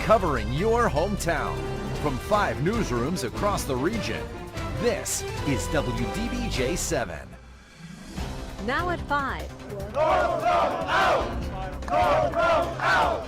covering your hometown. From 5 newsrooms across the region, this is WDBJ 7. Now at 5. North out! North out!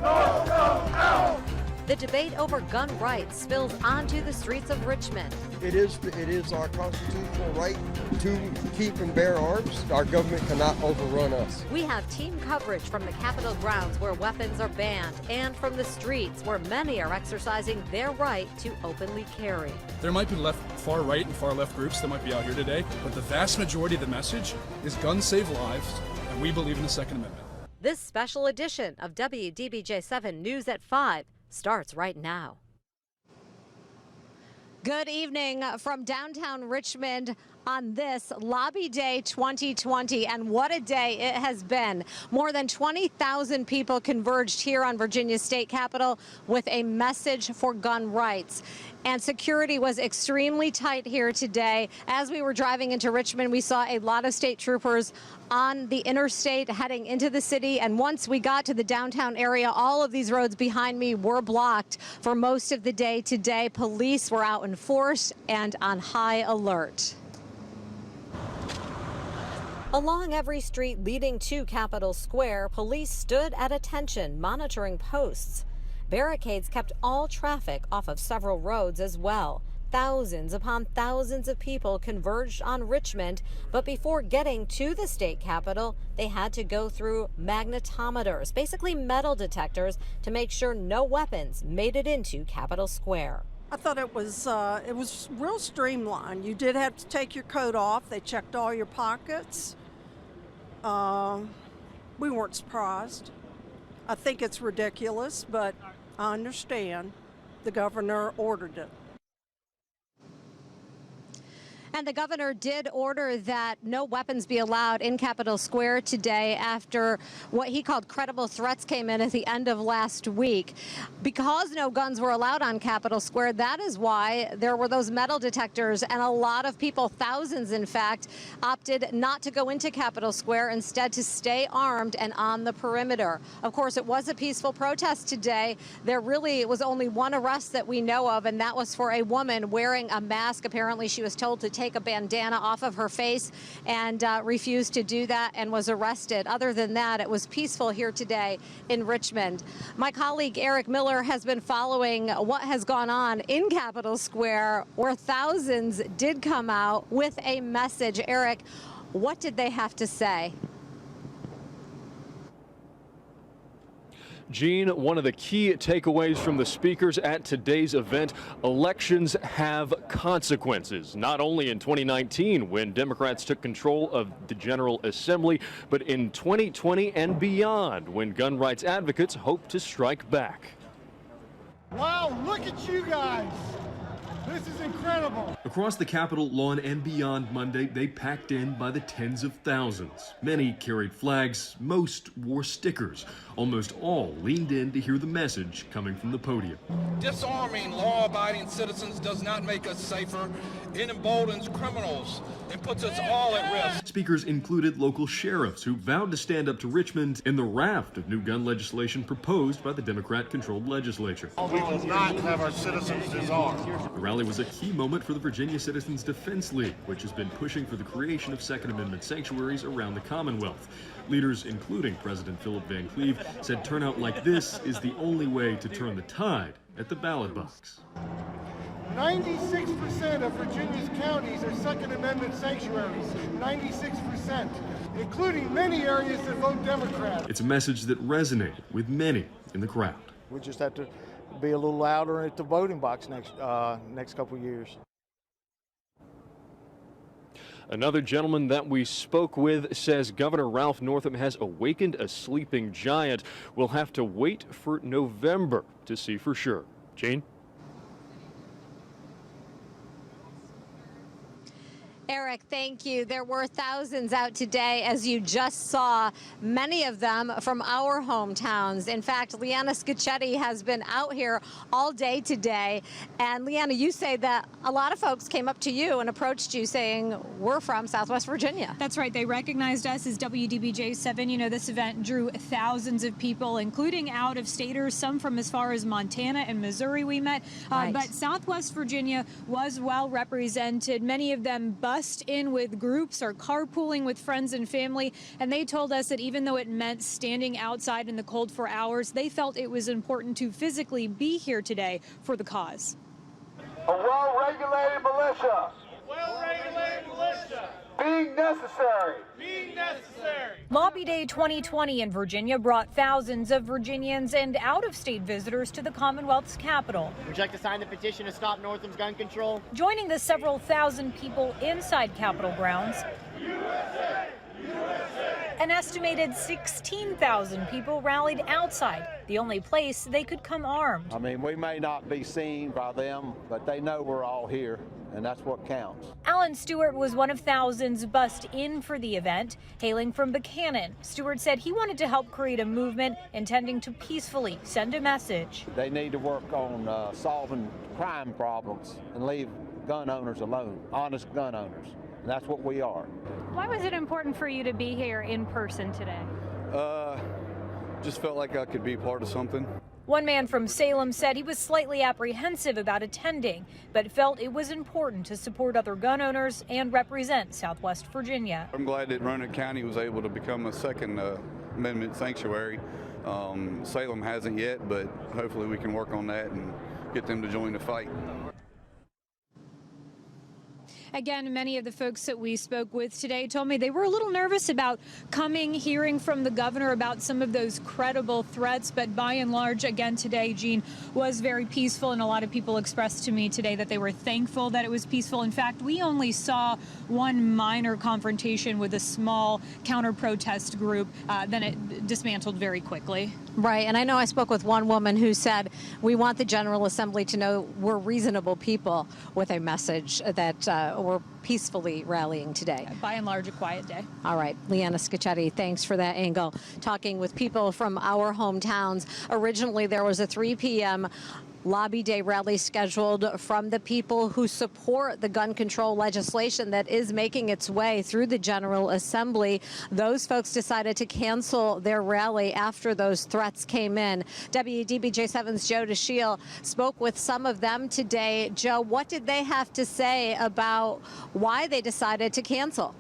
North out! The debate over gun rights spills onto the streets of Richmond. It is our constitutional right to keep and bear arms. Our government cannot overrun us. We have team coverage from the Capitol grounds where weapons are banned and from the streets where many are exercising their right to openly carry. There might be far right and far left groups that might be out here today, but the vast majority of the message is guns save lives, and we believe in the Second Amendment. This special edition of WDBJ 7 News at 5 starts right now. Good evening from downtown Richmond on this Lobby Day 2020, and what a day it has been. More than 20,000 people converged here on Virginia's state capitol with a message for gun rights. And security was extremely tight here today. As we were driving into Richmond, we saw a lot of state troopers on the interstate heading into the city. And once we got to the downtown area, all of these roads behind me were blocked for most of the day today. Police were out in force and on high alert. Along every street leading to Capitol Square, police stood at attention, monitoring posts. Barricades kept all traffic off of several roads as well. Thousands upon thousands of people converged on Richmond, but before getting to the state capitol, they had to go through magnetometers, basically metal detectors, to make sure no weapons made it into Capitol Square. I thought it was real streamlined. You did have to take your coat off. They checked all your pockets. We weren't surprised. I think it's ridiculous, but I understand. The governor ordered it. And the governor did order that no weapons be allowed in Capitol Square today after what he called credible threats came in at the end of last week. Because no guns were allowed on Capitol Square, that is why there were those metal detectors, and a lot of people, thousands in fact, opted not to go into Capitol Square, instead to stay armed and on the perimeter. Of course, it was a peaceful protest today. There really was only one arrest that we know of, and that was for a woman wearing a mask. Apparently, she was told to take a bandana off of her face and refused to do that and was arrested. Other than that, it was peaceful here today in Richmond. My colleague Eric Miller has been following what has gone on in Capitol Square, where thousands did come out with a message. Eric, what did they have to say? Gene, one of the key takeaways from the speakers at today's event: elections have consequences, not only in 2019 when Democrats took control of the General Assembly, but in 2020 and beyond when gun rights advocates hope to strike back. Wow, look at you guys. This is incredible. Across the Capitol lawn and beyond Monday, they packed in by the tens of thousands. Many carried flags, most wore stickers. Almost all leaned in to hear the message coming from the podium. Disarming law-abiding citizens does not make us safer. It emboldens criminals and puts us all at risk. Speakers included local sheriffs who vowed to stand up to Richmond in the raft of new gun legislation proposed by the Democrat-controlled legislature. We will not have our citizens disarmed. The rally was a key moment for the Virginia Citizens Defense League, which has been pushing for the creation of Second Amendment sanctuaries around the Commonwealth. Leaders, including President Philip Van Cleve, said turnout like this is the only way to turn the tide at the ballot box. 96% of Virginia's counties are Second Amendment sanctuaries. 96%, including many areas that vote Democrat. It's a message that resonated with many in the crowd. We just have to be a little louder at the voting box next couple of years. Another gentleman that we spoke with says Governor Ralph Northam has awakened a sleeping giant. We'll have to wait for November to see for sure. Jane? Eric, thank you. There were thousands out today, as you just saw, many of them from our hometowns. In fact, Leanna Scicchetti has been out here all day today. And Leanna, you say that a lot of folks came up to you and approached you saying, we're from Southwest Virginia. That's right. They recognized us as WDBJ7. You know, this event drew thousands of people, including out-of-staters, some from as far as Montana and Missouri we met. Right. But Southwest Virginia was well represented. Many of them bussed in with groups or carpooling with friends and family, and they told us that even though it meant standing outside in the cold for hours, they felt it was important to physically be here today for the cause. A well-regulated militia. Well-regulated militia. Being necessary. Being necessary. Lobby Day 2020 in Virginia brought thousands of Virginians and out-of-state visitors to the Commonwealth's capital. Would you like to sign the petition to stop Northam's gun control? Joining the several thousand people inside Capitol grounds, USA! USA! an estimated 16,000 people rallied outside, the only place they could come armed. I mean, we may not be seen by them, but they know we're all here, and that's what counts. Alan Stewart was one of thousands bussed in for the event. Hailing from Buchanan, Stewart said he wanted to help create a movement intending to peacefully send a message. They need to work on solving crime problems and leave gun owners alone, honest gun owners. And that's what we are. Why was it important for you to be here in person today? Just felt like I could be part of something. One man from Salem said he was slightly apprehensive about attending, but felt it was important to support other gun owners and represent Southwest Virginia. I'm glad that Roanoke County was able to become a Second Amendment sanctuary. Salem hasn't yet, but hopefully we can work on that and get them to join the fight. Again, many of the folks that we spoke with today told me they were a little nervous about coming, hearing from the governor about some of those credible threats. But by and large, again, today, Gene, was very peaceful. And a lot of people expressed to me today that they were thankful that it was peaceful. In fact, we only saw one minor confrontation with a small counter-protest group. Then it dismantled very quickly. Right, and I know I spoke with one woman who said, we want the General Assembly to know we're reasonable people, with a message that we're peacefully rallying today. By and large, a quiet day. All right, Leanna Scicchetti, thanks for that angle. Talking with people from our hometowns. Originally, there was a 3 p.m. Lobby Day rally scheduled from the people who support the gun control legislation that is making its way through the General Assembly. Those folks decided to cancel their rally after those threats came in. WDBJ7's Joe DeShiel spoke with some of them today. Joe, what did they have to say about why they decided to cancel?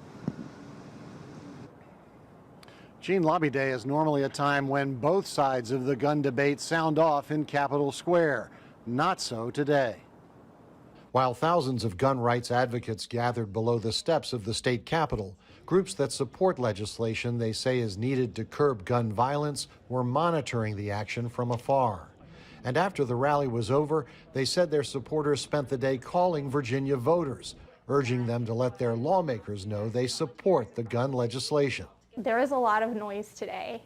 Gene, Lobby Day is normally a time when both sides of the gun debate sound off in Capitol Square. Not so today. While thousands of gun rights advocates gathered below the steps of the state capitol, groups that support legislation they say is needed to curb gun violence were monitoring the action from afar. And after the rally was over, they said their supporters spent the day calling Virginia voters, urging them to let their lawmakers know they support the gun legislation. There is a lot of noise today,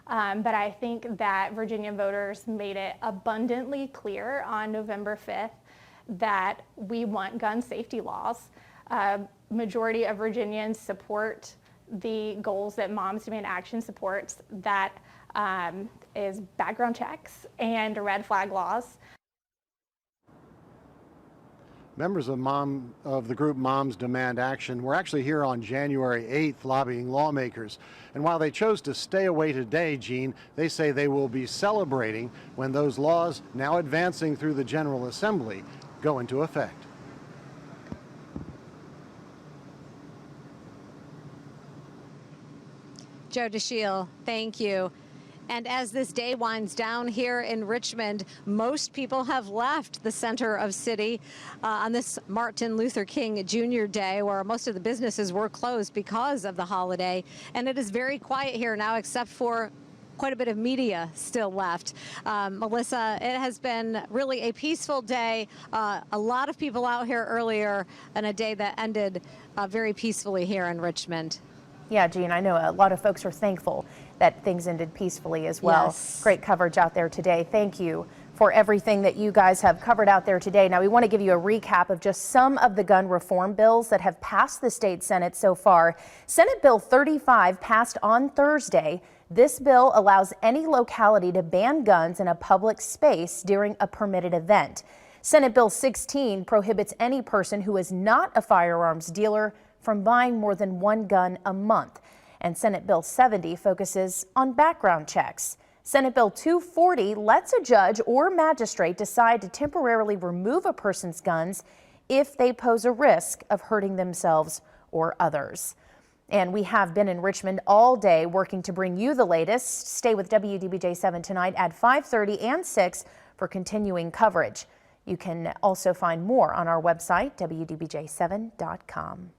but I think that Virginia voters made it abundantly clear on November 5th that we want gun safety laws. Majority of Virginians support the goals that Moms Demand Action supports, that is background checks and red flag laws. Members of the group Moms Demand Action were actually here on January 8th lobbying lawmakers. And while they chose to stay away today, Gene, they say they will be celebrating when those laws, now advancing through the General Assembly, go into effect. Joe DeShiel, thank you. And as this day winds down here in Richmond, most people have left the center of city on this Martin Luther King Jr. Day, where most of the businesses were closed because of the holiday. And it is very quiet here now, except for quite a bit of media still left. Melissa, it has been really a peaceful day. A lot of people out here earlier, and a day that ended very peacefully here in Richmond. Yeah, Jean, I know a lot of folks are thankful that things ended peacefully as well. Yes. Great coverage out there today. Thank you for everything that you guys have covered out there today. Now, we want to give you a recap of just some of the gun reform bills that have passed the state Senate so far. Senate Bill 35 passed on Thursday. This bill allows any locality to ban guns in a public space during a permitted event. Senate Bill 16 prohibits any person who is not a firearms dealer from buying more than one gun a month. And Senate Bill 70 focuses on background checks. Senate Bill 240 lets a judge or magistrate decide to temporarily remove a person's guns if they pose a risk of hurting themselves or others. And we have been in Richmond all day working to bring you the latest. Stay with WDBJ 7 tonight at 5:30 and 6 for continuing coverage. You can also find more on our website, WDBJ7.com.